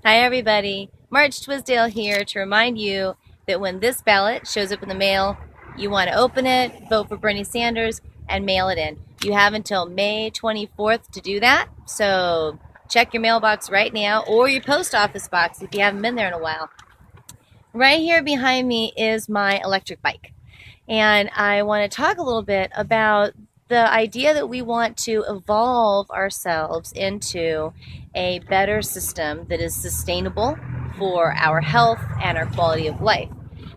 Hi everybody, Marge Twisdale here to remind you that when this ballot shows up in the mail, you want to open it, vote for Bernie Sanders, and mail it in. You have until May 24th to do that, so check your mailbox right now or your post office box if you haven't been there in a while. Right here behind me is my electric bike, and I want to talk a little bit about the idea that we want to evolve ourselves into a better system that is sustainable for our health and our quality of life.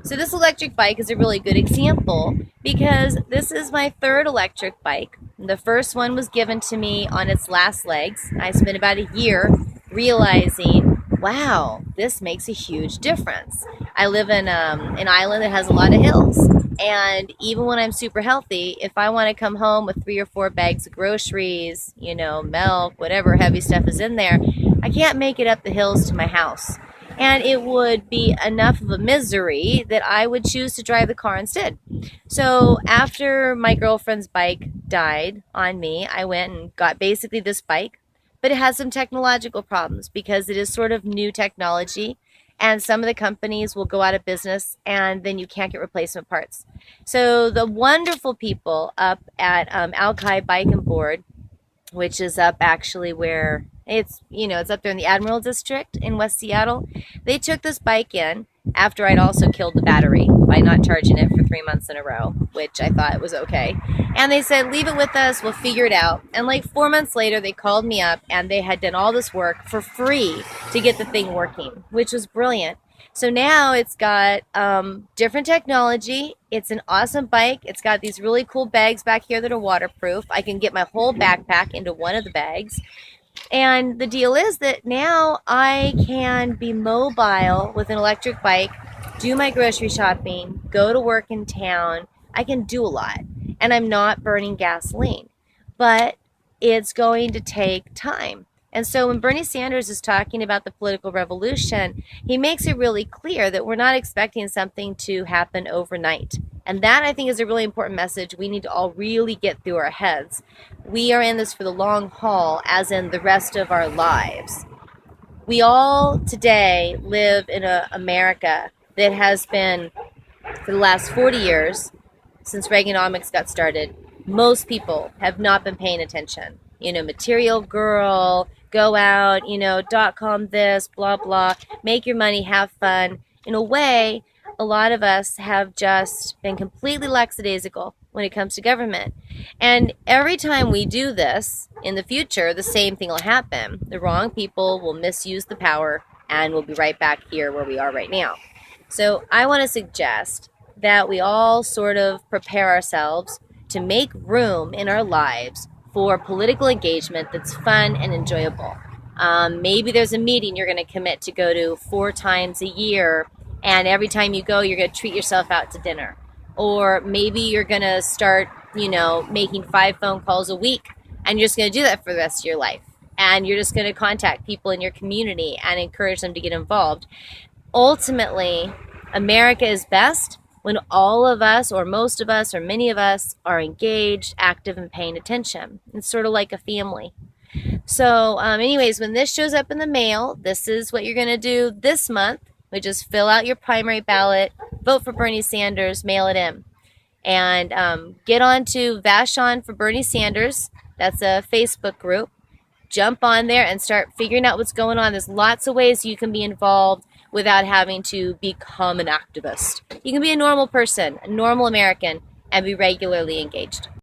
So this electric bike is a really good example because this is my third electric bike. The first one was given to me on its last legs. I spent about a year realizing, wow, this makes a huge difference. I live in an island that has a lot of hills, and even when I'm super healthy, if I want to come home with 3 or 4 bags of groceries, milk, whatever heavy stuff is in there, I can't make it up the hills to my house. And it would be enough of a misery that I would choose to drive the car instead. So after my girlfriend's bike died on me, I went and got basically this bike, but it has some technological problems because it is sort of new technology, and some of the companies will go out of business and then you can't get replacement parts. So the wonderful people up at Alki Bike and Board, which is up actually where it's up there in the Admiral District in West Seattle. They took this bike in after I'd also killed the battery by not charging it for 3 months in a row, which I thought was okay. And they said, leave it with us, we'll figure it out. And like 4 months later, they called me up and they had done all this work for free to get the thing working, which was brilliant. So now it's got different technology. It's an awesome bike. It's got these really cool bags back here that are waterproof. I can get my whole backpack into one of the bags. And the deal is that now I can be mobile with an electric bike, do my grocery shopping, go to work in town. I can do a lot, and I'm not burning gasoline. But it's going to take time. And so when Bernie Sanders is talking about the political revolution, he makes it really clear that we're not expecting something to happen overnight. And that, I think, is a really important message we need to all really get through our heads. We are in this for the long haul, as in the rest of our lives. We all today live in an America that has been, for the last 40 years, since Reaganomics got started, most people have not been paying attention. Material girl, go out, .com this, blah, blah, make your money, have fun. In a way, a lot of us have just been completely lackadaisical when it comes to government. And every time we do this, in the future, the same thing will happen. The wrong people will misuse the power, and we'll be right back here where we are right now. So I want to suggest that we all sort of prepare ourselves to make room in our lives for political engagement that's fun and enjoyable. Maybe there's a meeting you're going to commit to go to 4 times a year, and every time you go, you're going to treat yourself out to dinner. Or maybe you're going to start, making 5 phone calls a week, and you're just going to do that for the rest of your life. And you're just going to contact people in your community and encourage them to get involved. Ultimately, America is best when all of us, or most of us, or many of us, are engaged, active, and paying attention. It's sort of like a family. So anyways, when this shows up in the mail, this is what you're going to do this month, which is fill out your primary ballot, vote for Bernie Sanders, mail it in. And get on to Vashon for Bernie Sanders. That's a Facebook group. Jump on there and start figuring out what's going on. There's lots of ways you can be involved without having to become an activist. You can be a normal person, a normal American, and be regularly engaged.